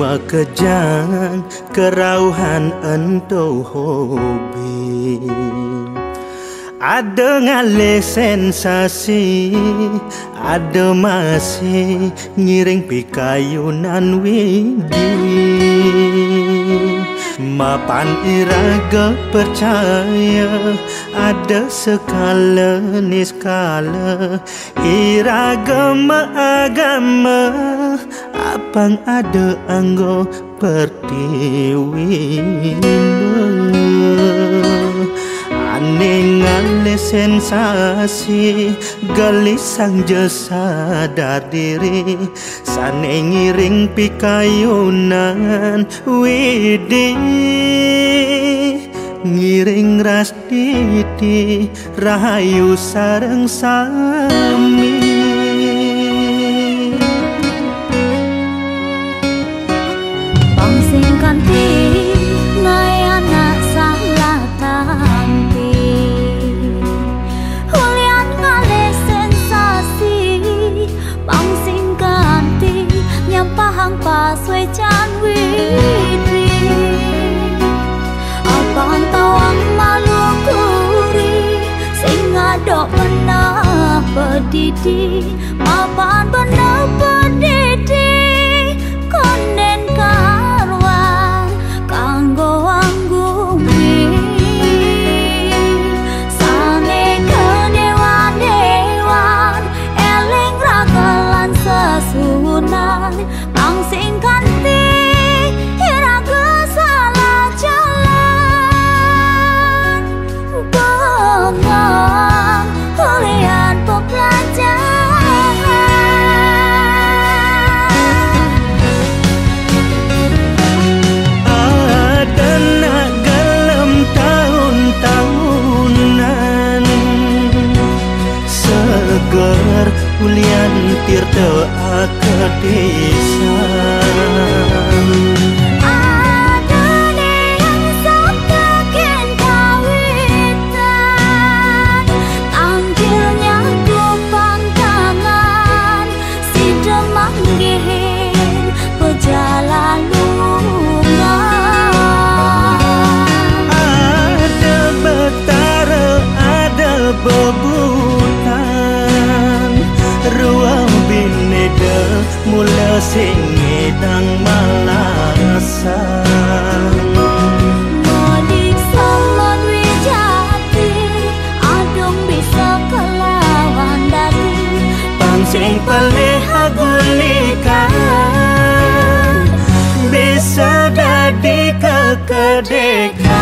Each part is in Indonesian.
Makejang kerauhan ento hobi, ada ngale sensasi, ada masih ngiring pikayunan widi. Mapan iraga percaya, ada sekala niskala iraga agama, apang ada anggo pertiwi. Ngale sensasi gelisang jasa diri, sane ngiring pikayunan widi, ngiring ras titi rahayu sareng sami. Pangsing kanti ngayana salah tampi, hulian ngale sensasi. Pangsing kanti nyampahang paswe can widi, apang tawang malukuri sing ngadok pernah pedidi, mapan bener pedidi konden karuan kanggo anggumi. Sane kedewan-dewan eling ragalan sesunan, pangsing kanti iraga salah jalan. Bengang hulian pepelajar, kulian tirta ke desa. Ada yang sabda ken kawitan, tanggilnya kupang tangan, si demang gihin pejalan lungan. Ada betara, ada bebutan, ruang bineda mula singedang malasan. Modik salon wijati, adung bisa kelawan dari, pangsing pelih agulikan, bisa dadi kekedekan.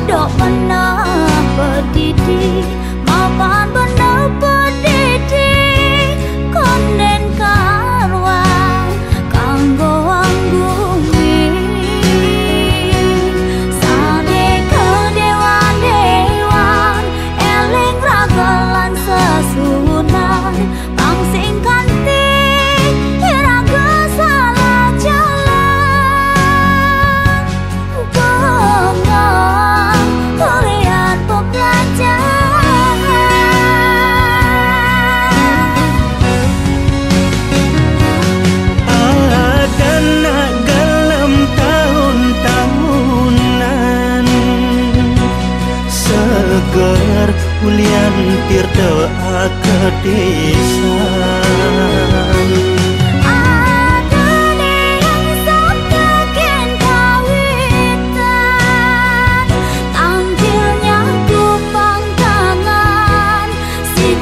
Dok pernah pedidi, mapan bener pedidi konden karuan kanggo anggumi. Sane kedewan-dewan eling ragalan sesunan, pangsing kanti iraga salah jalan. Bengang hulian pepelajar, ada nak gelem tahun-tahunan, seger hulian tirta ke desa.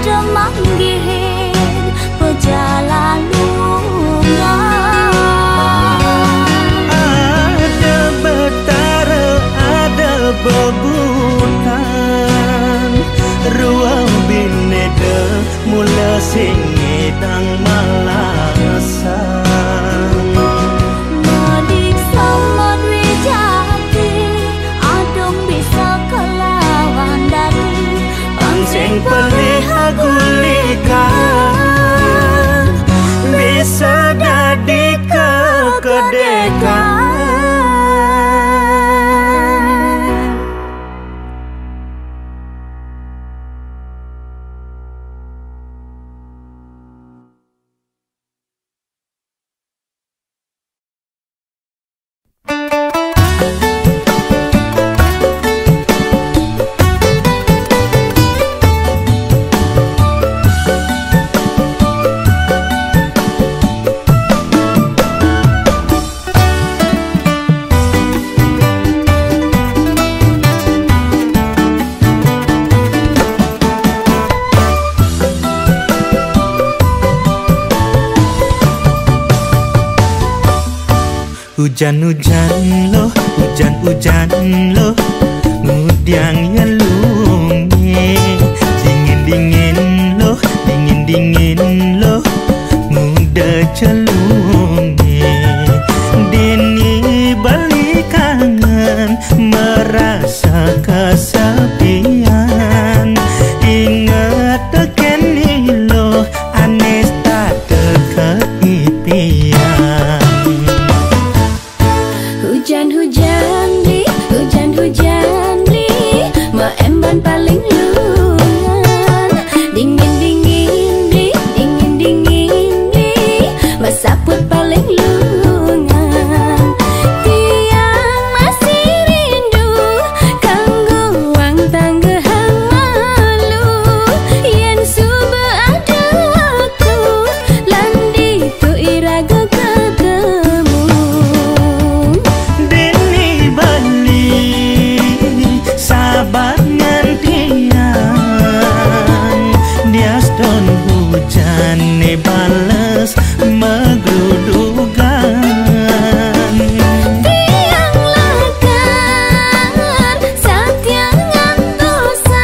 Demang gihin pejalan Hujan-hujan loh, hujan-hujan loh, ngudiang ya lunge. Dingin-dingin loh, dingin-dingin loh, muda celunge. Dini balik kangen, merasa kesepian. Ingat teken loh, anes tak keipian. Hujan-hujan li, ma emban paling lungan. Dingin-dingin li, ma saput paling lungan. Tiang masih rindu, kanggo wang tanggehang malu. Yen suba ada waktu, landi tu iraga ketemu. Sabar ngantian, dia don hujan ne bales megrudugan. Tiang lakar satiang ngantosan,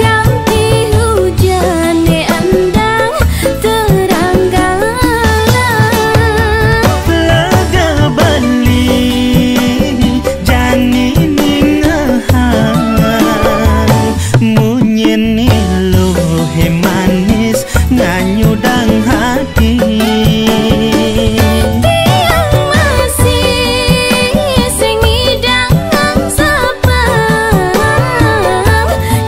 ganti hujan ne andang terang galang. Laga bali jani munyin lo he manis nganyudang hati. Tiang masih sing ngidang nang sapang,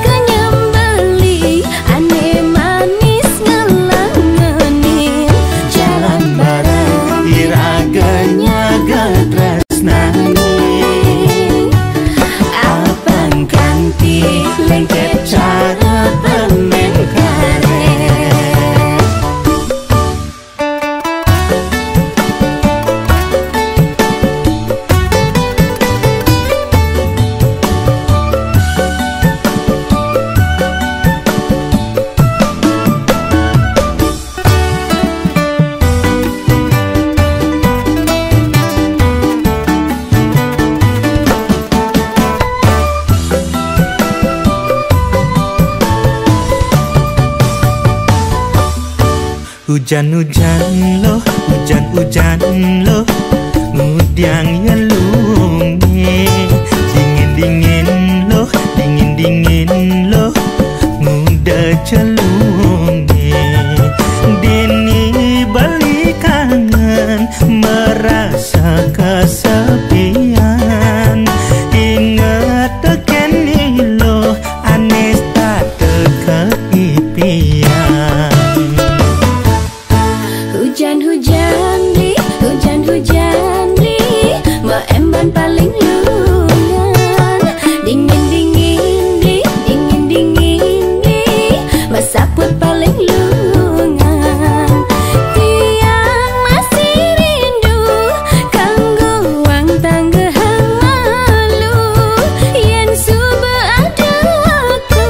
kenyembeli ane manis ngelangenin jalan bareng Iraganya getresnani, abang ganti lengket cara permen karet. Hujan-hujan loh, hujan-hujan loh, ngudiang ya lunge. Dingin-dingin loh, dingin-dingin loh, muda celunge. Dini balik kangen, merasa kesepian. Ingat teken loh, anes tak keipian. Hujan-hujan li, ma emban paling lungan. Dingin-dingin li, ma saput paling lungan. Tiang masih rindu, kanggo wang tanggehang malu. Yen suba ada waktu,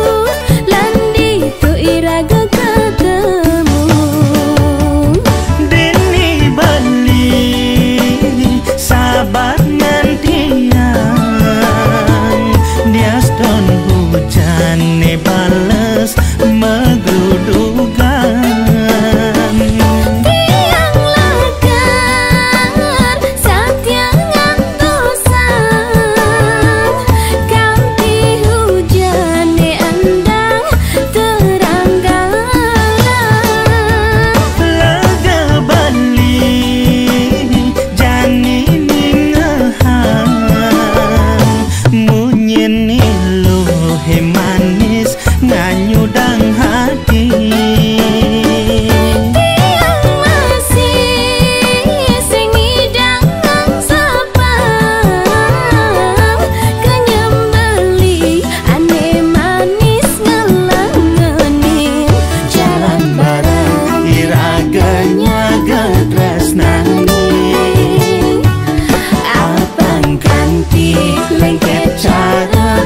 landi tu iraga ketemu. Sabar ngantian, dia don hujan ne bales megrudugan. Tiang lakar satiang ngantosan, ganti hujan ne andang terang galang. Laga bali jani munyin lo he manis nganyudang hati. Tiang masih sing ngidang nang sapang, kenyembeli ane manis ngelangenin jalan bareng Iraganya getresnani, abang ganti lengket cara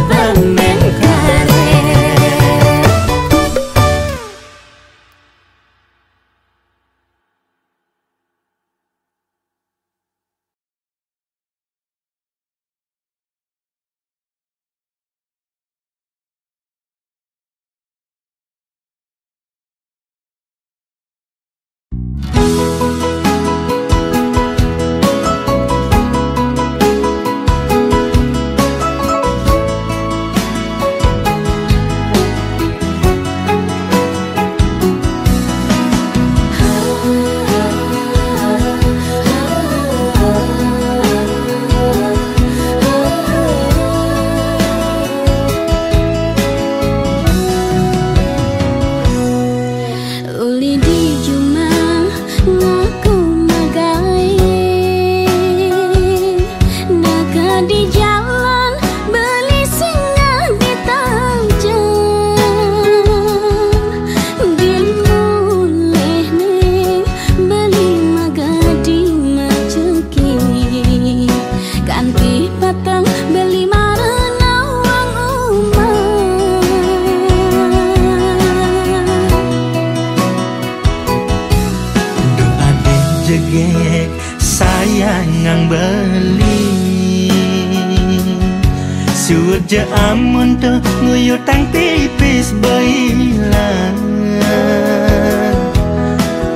Surja amun tu nguyu tang tipis bailan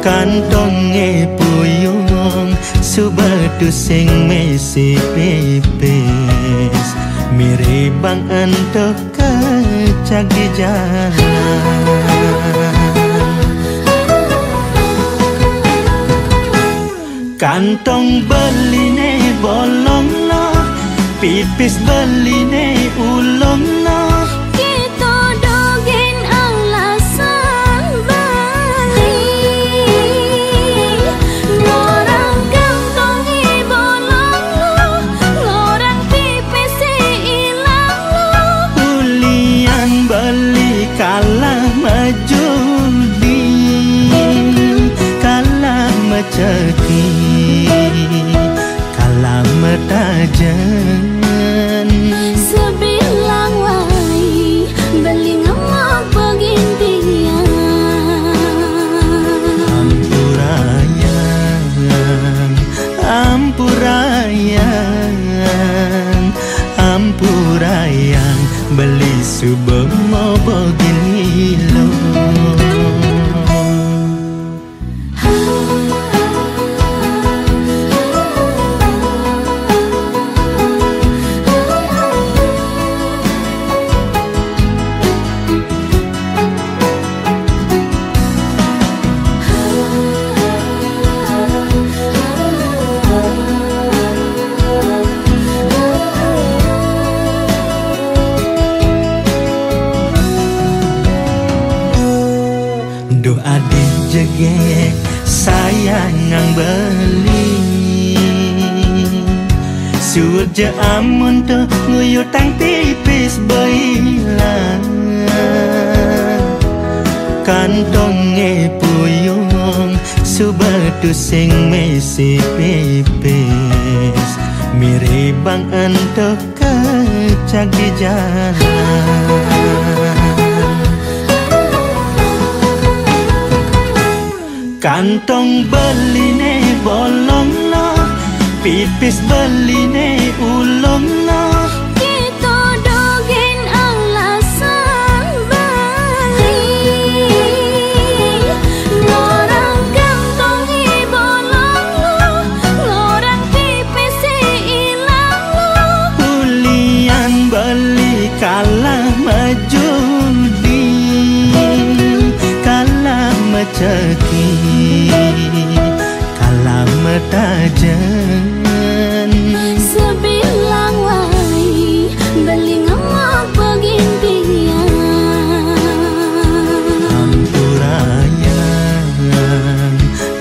Kantonge puyung subatu sing mesi pipis Miribang entuk kecak di jalan Kantong beline bolong no Pipis beline ulong no Kita dogen alasan balik Ngorang kantongi bolong lo Ngorang pipis ilang lo Ulian beli kalah majudi Kalah maceti Kalah metajan Sebilang wai beli ngamak pegintian Ampurayang, ampurayang, ampurayang Beli subeng mau begini lo Doa dijegek sayangang beli Surja amun tu nguyu tang tipis bailan Kantonge puyung subatu sing mesi pipis Miribang entuk kecak di jalan Kantong beline bolong no Pipis beline ulong no Kita dogen alasan balik Ngorang kantongi bolong lo Ngorang pipis ilang lo Ulian beli kalah majudi Kalah maceti Kalah metajan Sebilang wai beli ngamak pegintian Ampurayang,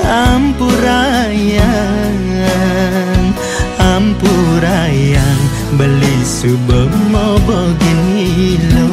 ampurayang, ampurayang Beli subeng mau begini lo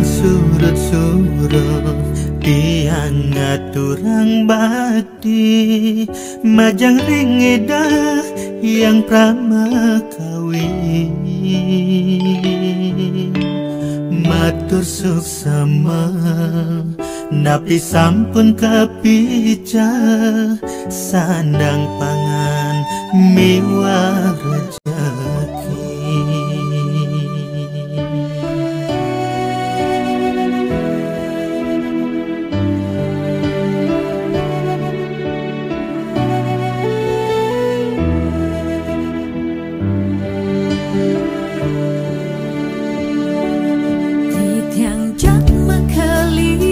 surut-surut tiang ngaturang bakti majang ringedah yang pramakawi matur suksama napi sampun kapica sandang pangan miwah rejeki Tiang jam kali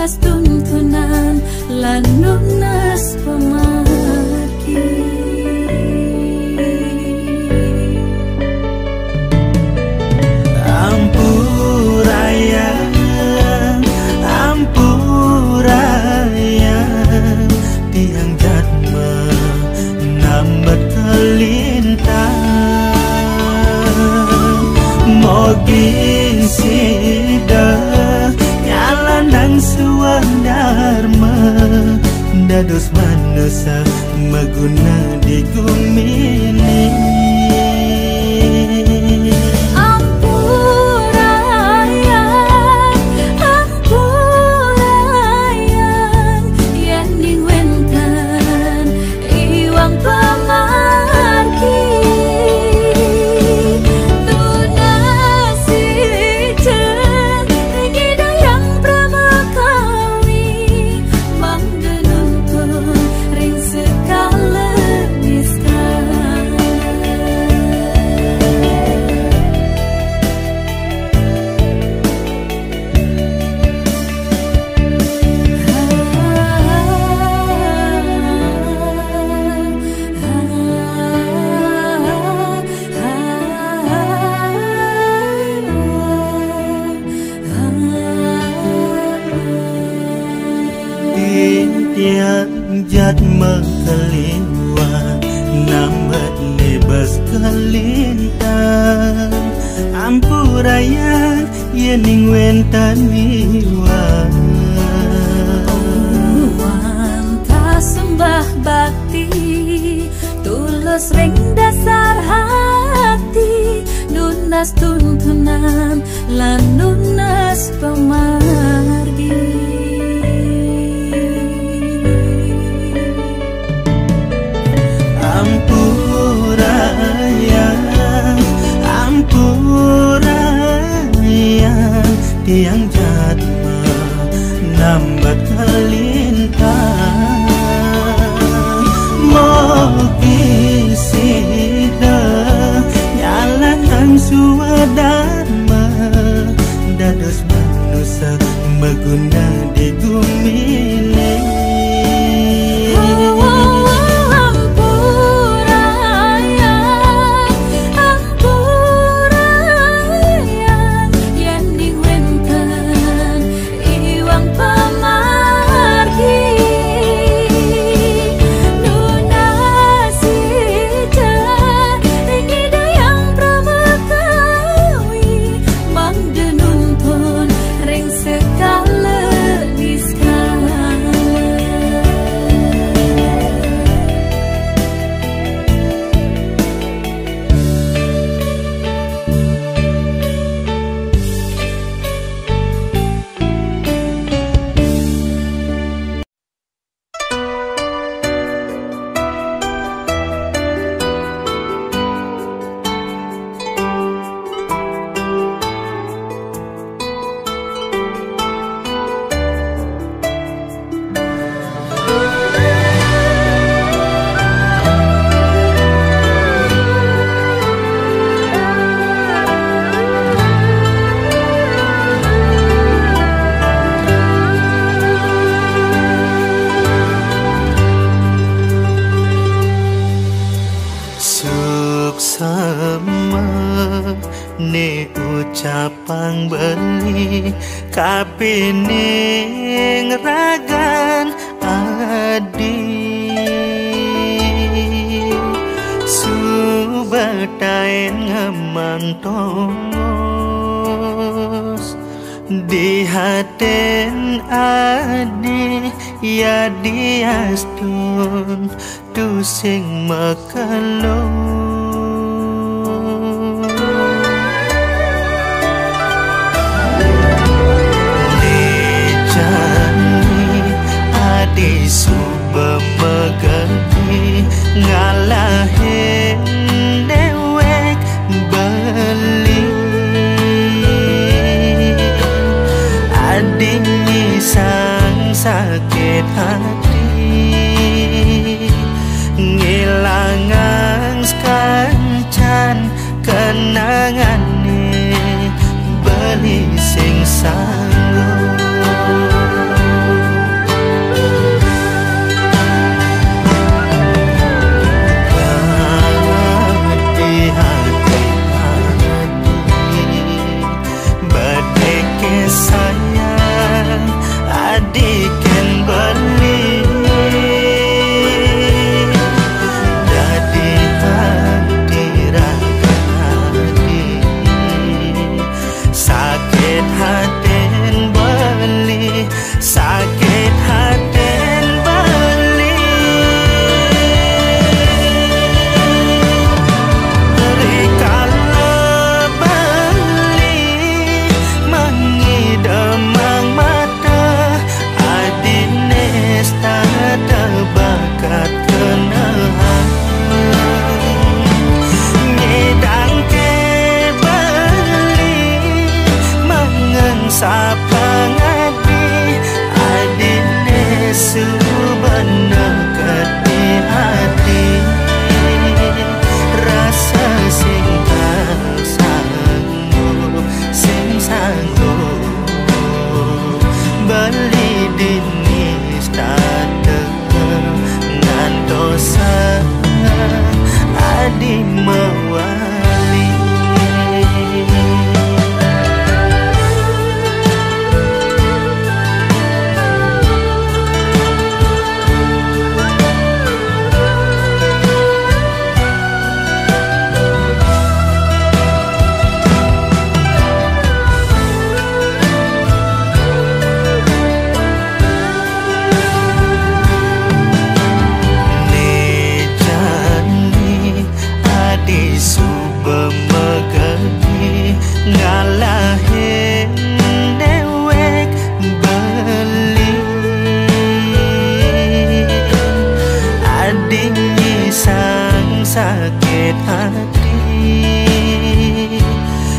Nunas tuntunan lan nunas pemargi. Ampuraya tiang jatma nambat kelintang mogin sida nyalanang suang dharma dados manusia maguna di gumini. Jatma kaliwan nambat lebas kelintang ampurayan yening wentan miwan Wanta sembah bakti tulus ring dasar hati nunas tuntunan lan nunas pemargi. Ampuraya tiang jatma nambat kelintang mogi sida nyalanang suwadharma dados manusia maguna di gumini. Ne ucapang beli kapining ragan adi subatain ngemantongos di haten adi ya diastun tu sing makalong di suba megati ngalahin dewek beli adinyi sang sakit hati ngilangan sekancan kenangan beli sing sanggup sapa ngadi adine subana kati hati rasa sing sanggup beli dinis tata ngantosa adi mawali ngalahin dewek beli adiknya sang sakit hati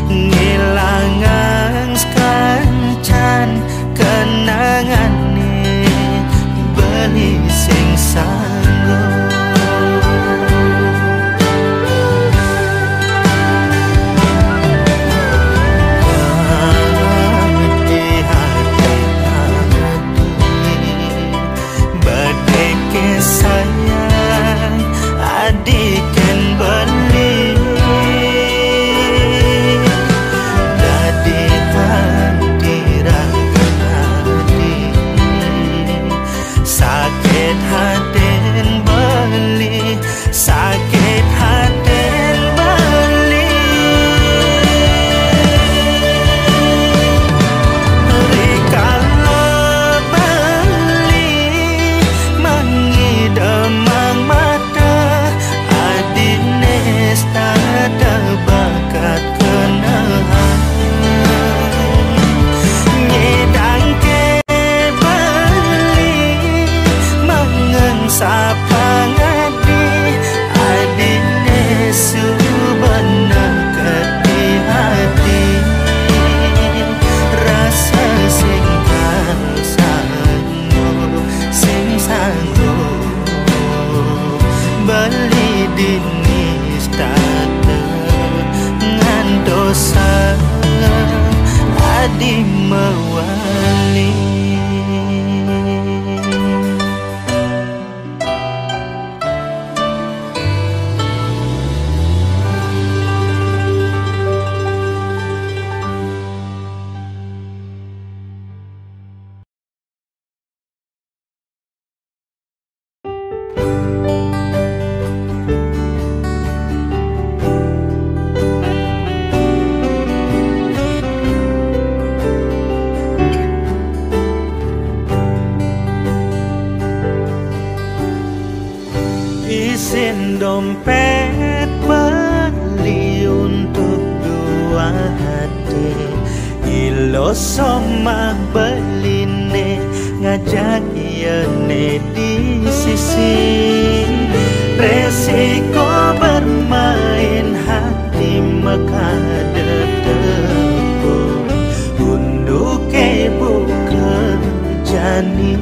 ngilangan sekancan kenangan beli sing sanggup diken beli dadi hati ragadi sakit haten beli sakit haten beli rikala beli mengidamang ada bakat kenangan ngedang ke beli mangen sapa ngadi adine subana kati hati rasa sing sanggup beli dinis tata ngandosa adi mawali isin dompet beli untuk dua hati ilo somah beline ngajak iene di sisi resiko bermain hati makade tepung unduk ibu kerjani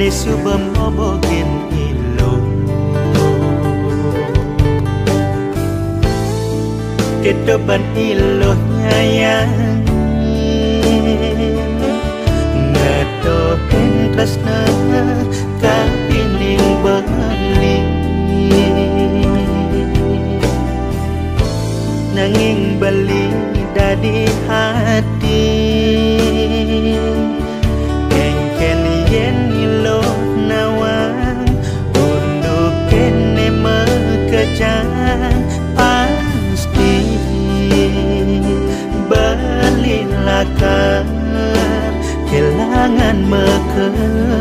subam obogin ilo kedepan ilo nyayang ngetohin tresna kapining bali nanging bali dadi hati kengken yen ilo nawang untuk kene mekejang pasti balilah kar jangan mekejang.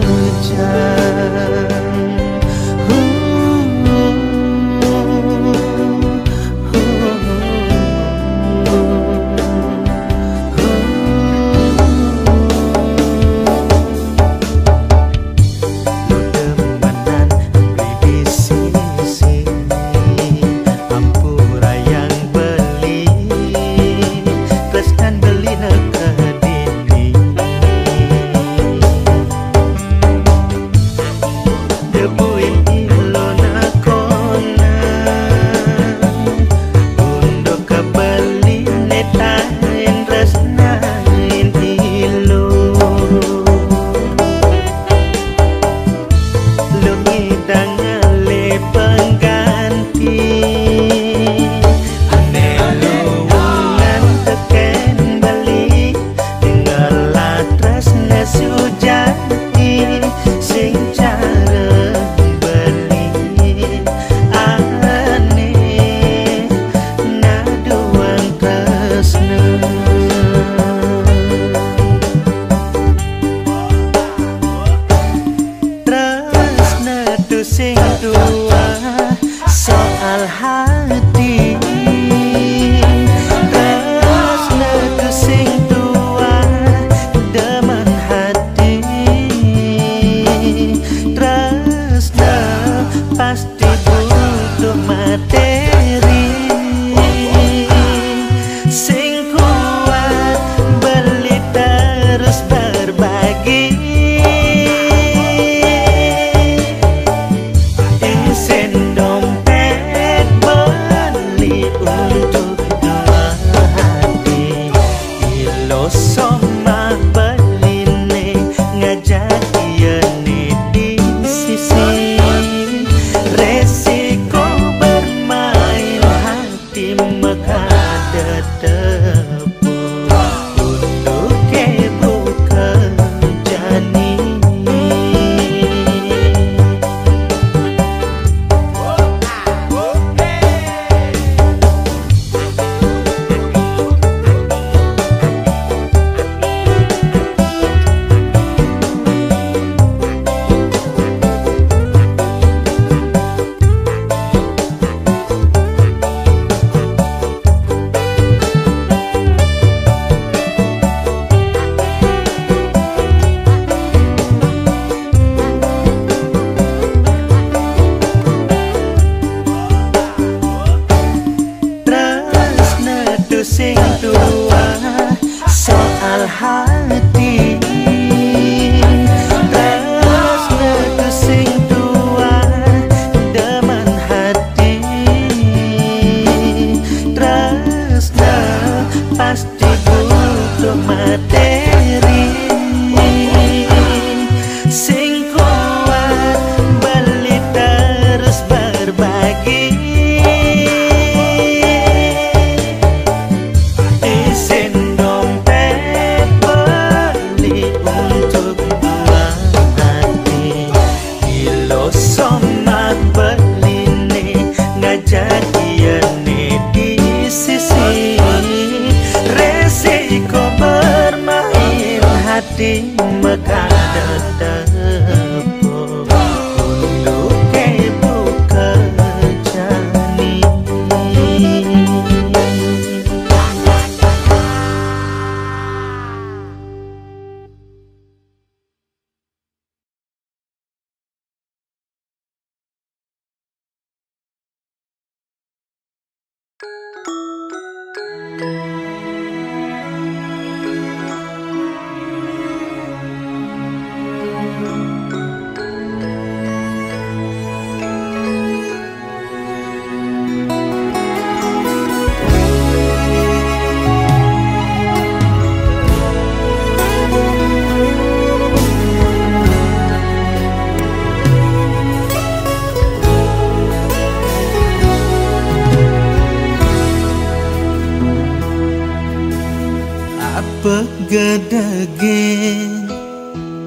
Gedegen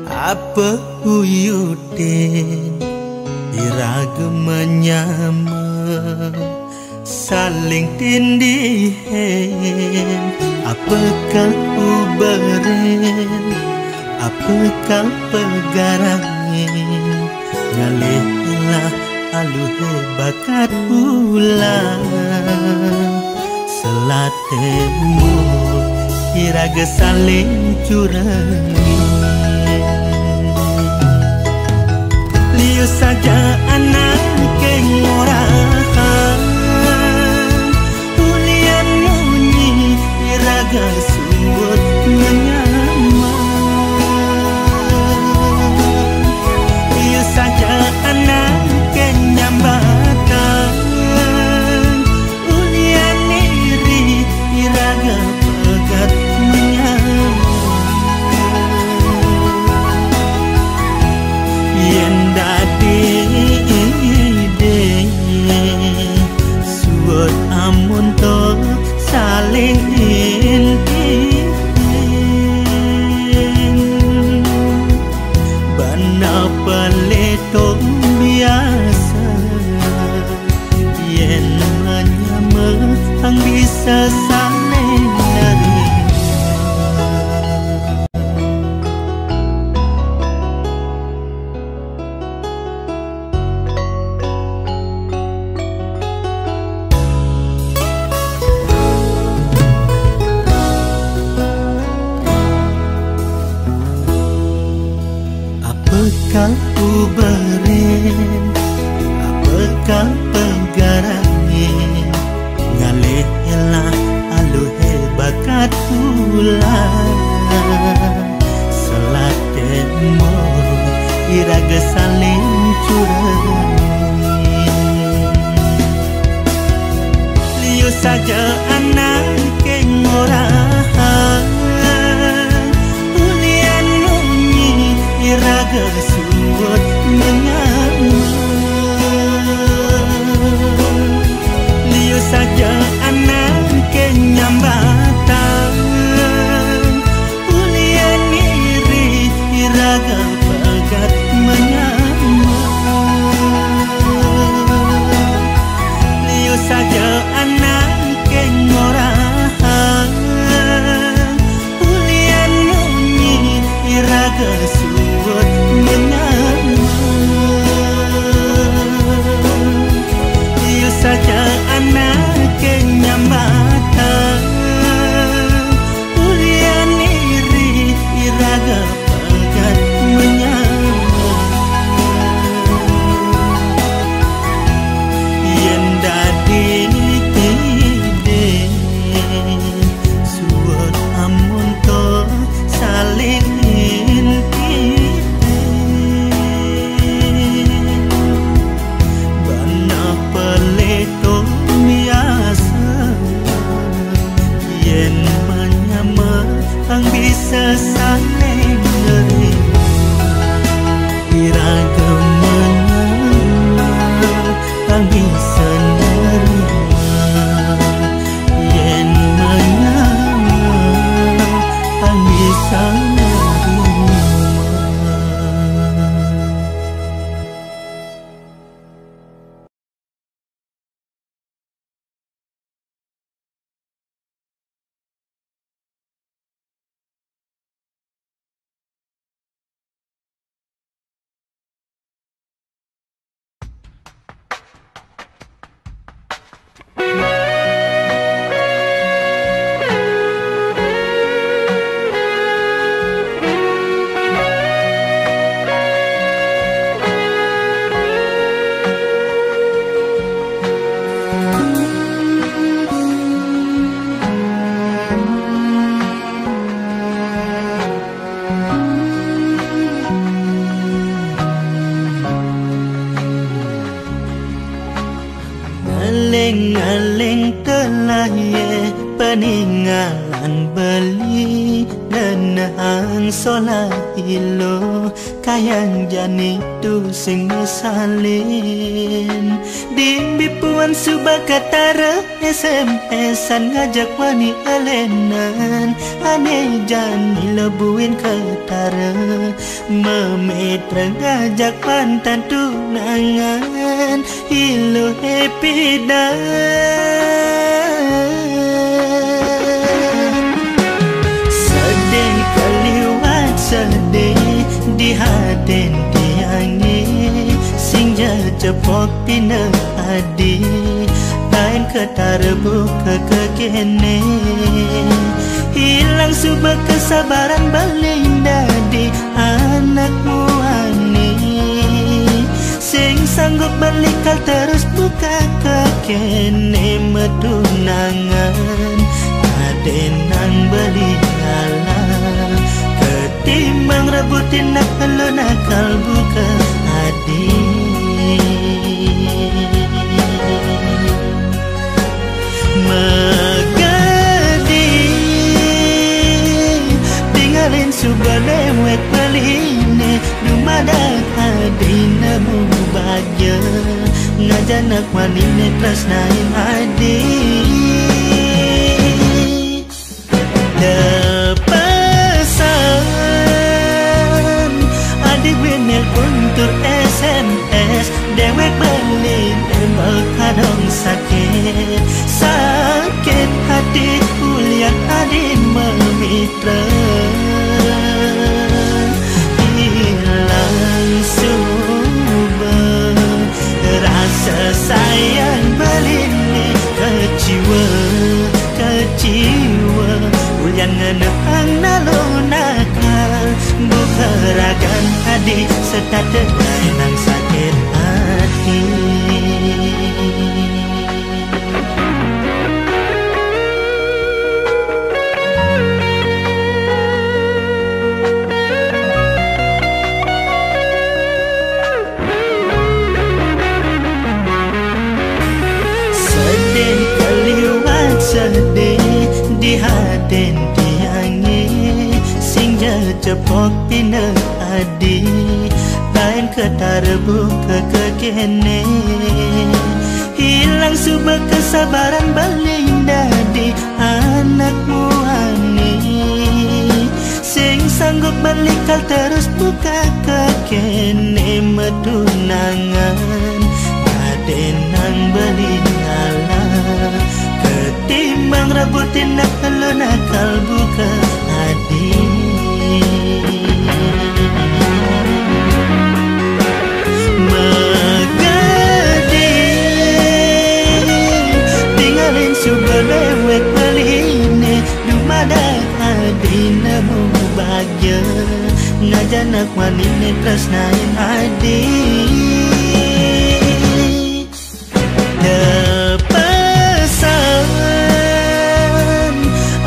apa uyuden iraga menyama saling tindihen apakah ubaren apa Apakah pegarangin Ngalihlah aluhe bakat ulang Selatemu iraga saling curangi Liu saja anak kengorahan Ulian munyi iraga sumut menyaman Liu saja anak kenyambatan Ulian iri iraga pegat menyaman Yen dadi suot amun to saling inti bana peleto biasa yen menyama ang bisa saling nerima Apakah uberen, apakah penggarangin Ngalihlah aluhe bakat ulang Selatemu iraga saling curangi Liu saja anak kengorahan Ulian munyi iraga suut menyaman Liu saja anak kenyambatan Ulian iri iraga pegat menyaman Liu saja anak kengorahan Ulian munyi iraga suut menyaman Liu saja anak kenyambatan Ulian iri iraga pegat menyaman Yen dadi suot amun to saling inti bana peleto biasa yen menyama ang bisa saling nerima iraga menyama ang bisa nerima yen menyama ang bisa nerima Aling-aling telah ye peninggalan beli Nenahan solat ilo kayang jani tu sing salin Dimbi puan subah katara SMS-an ngajak wani alenan Ane jani lebuin ketara Memetra ngajak pantan tunangan Ilo happy dan sedih kaliwat sedih pina adi lain ketara buka kekene hilang subah kesabaran baling dadi anakmu ani sing sanggup balikal terus buka kekene medunangan adenang beli ngalah ketimbang rebutin nak lo nakal buka adi magadi tinggalin subah lewat baline dumadak adina mu bahagia ngajanak wanine tresnain adi depesan adik winel kuntur SMS dewek belin embal kadang sakit sakit hati kuliah adik memitra hilang subah rasa sayang belini keciwa keciwa ulian ngenehang nalo nakal bukeragan adik serta dedai nang sakit hati sedih keliwat sedih di haden tiangi sing cepok pina adi lain ketara buka kekene hilang subah kesabaran baling dadi anakmu ani sing sanggup balikal terus buka kekene medunangan adenang beli ngalah ketimbang rebutin nak lo nakal buka adi magadi tinggalin subah lewat baline dumadak adina mu bahagia ngajanak wanine tresnain adi depesan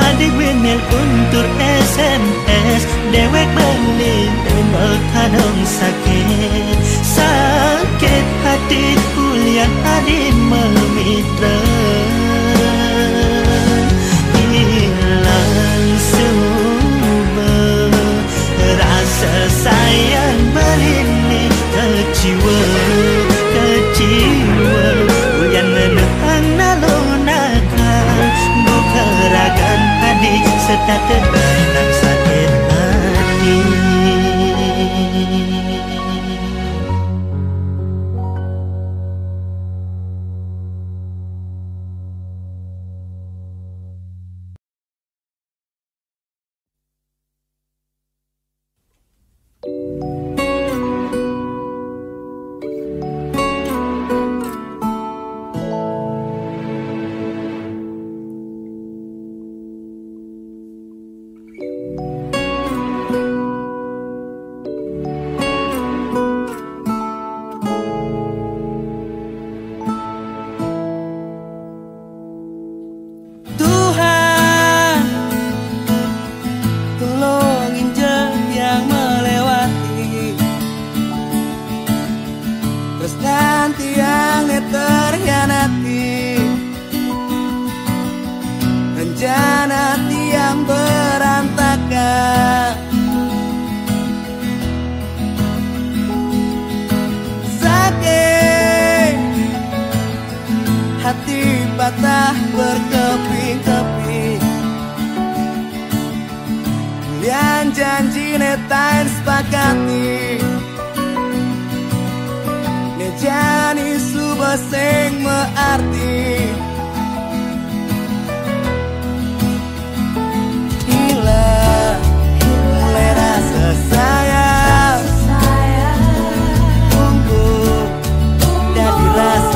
adik winel kuntur SMS dewek belin embal kadang sakit sakit hati kuliah adik memitra hilang subah rasa sayang belini keciwa keciwa ulian menehang nalo nakal bukeragan adik serta tedai nang sakit hati patah berkeping-keping. Yang janji netain sepakati nejani subah sing mearti hilang mulai rasa sayang tumbuh dari rasa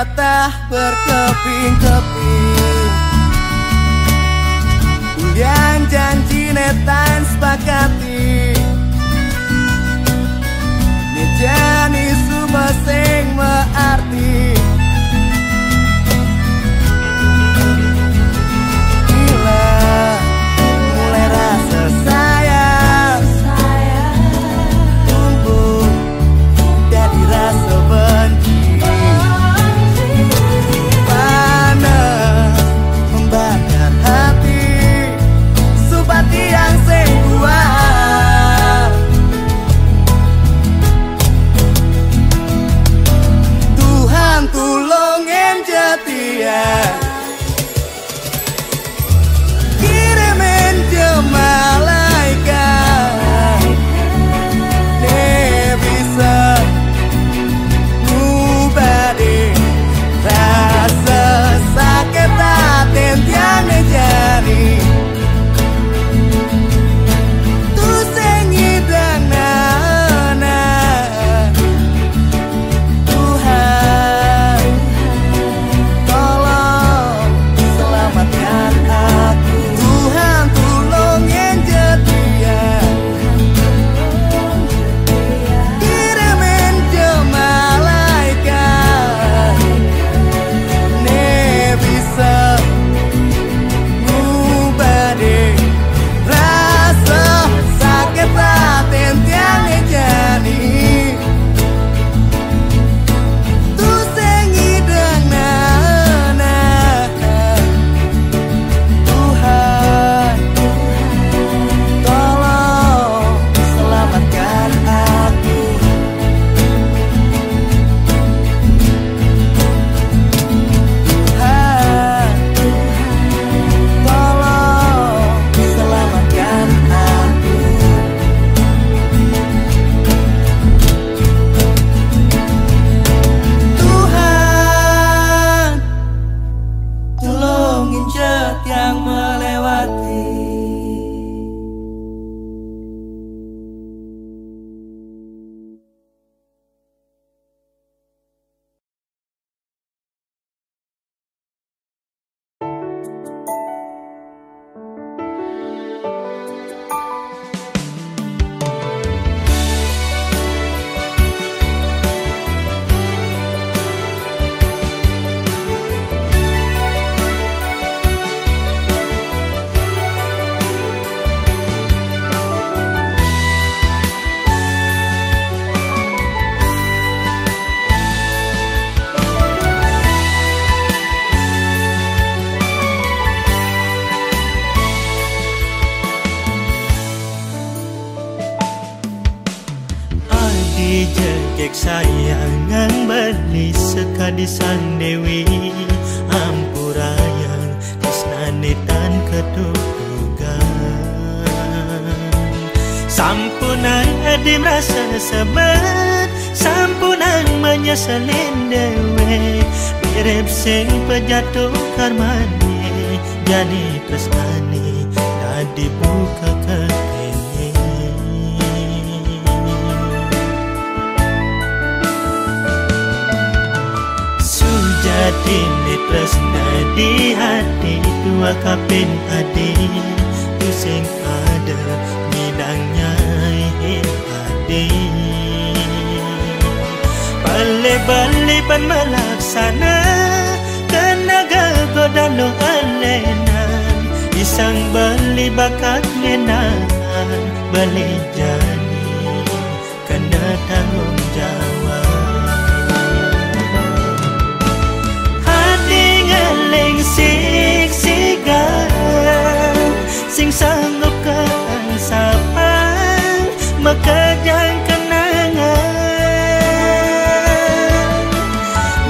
patah berkeping-keping. Ulian janji netan sepakati, nejani subaseng mearti. Bila mulai rasa sayang tumbuh jadi rasa benci. Panas membakar hati, subati yang sing kuat. Tuhan tulungin setia, kirimin je malaikat, dia bisa ngubadi rasa sakit hati yang jadi. Tu sing ngidang nana, Tuhan tolong selamatkan aku. Tuhan tulungin setia, kirimin je malaikat, dia bisa ngubadi rasa sakit hati yang jadi. Tu sing ngidang nana, Tuhan tolong selamatkan aku. Tuhan tolong selamatkan aku. Tuhan tolongin jet yang melewati. Adi jegek sayangan beli sekadi sang dewi, ampurayang tresnane tan kedudugan. Sampunan adi merasa sebat, sampunan menyeselin dewe, mirip sing pejatuh karmane, jadi tresnane tadi buka ketene. Jadi tresna di hati dua kapin adi, tu sing ada midangnya adi. Bale-bale pan melaksana kenaga godano alenan, isang bali bakat ngenan, bali jani kena tanggung jawab. Siksikan sing sanggup kan sapang makajang kenangan,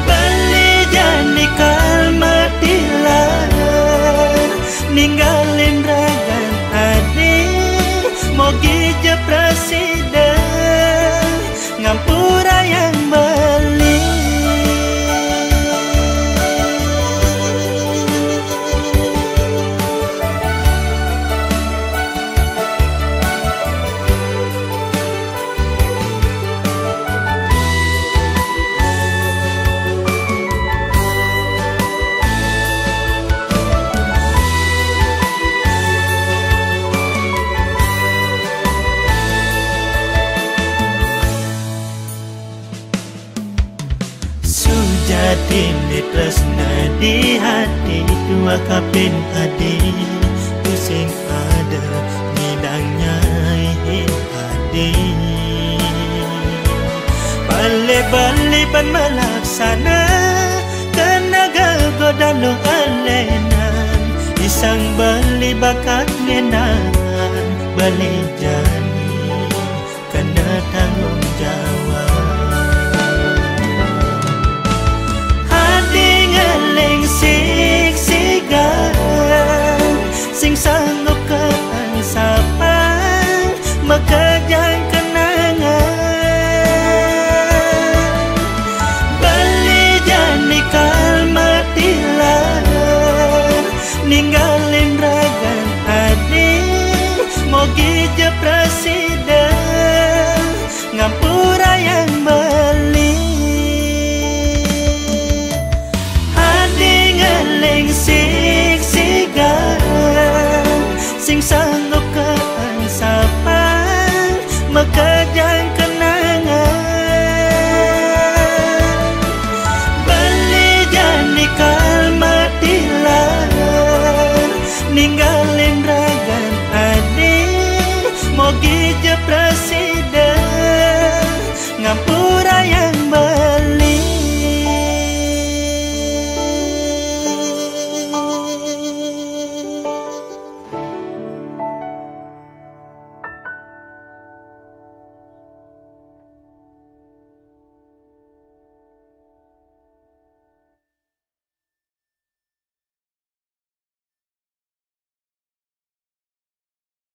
bali jani kalmatilah ninggalin ragan adi, mogi je presiden ngampura yang beli. makapin adi pusing ada nidangnya adi balik-balik pan melaksana tenaga godano alenan isang bali bakat ngenan bali jani kena tanggung jawab hati ngeling siksigan sing sanggup keansapan makajang kenangan bali jani kalmatilan ninggalin ragan adi mogi je presiden ngampura yang beli adi ngeling siksigan sing sanggup keansapan makajang kenangan beli jani kalmatilan ninggalin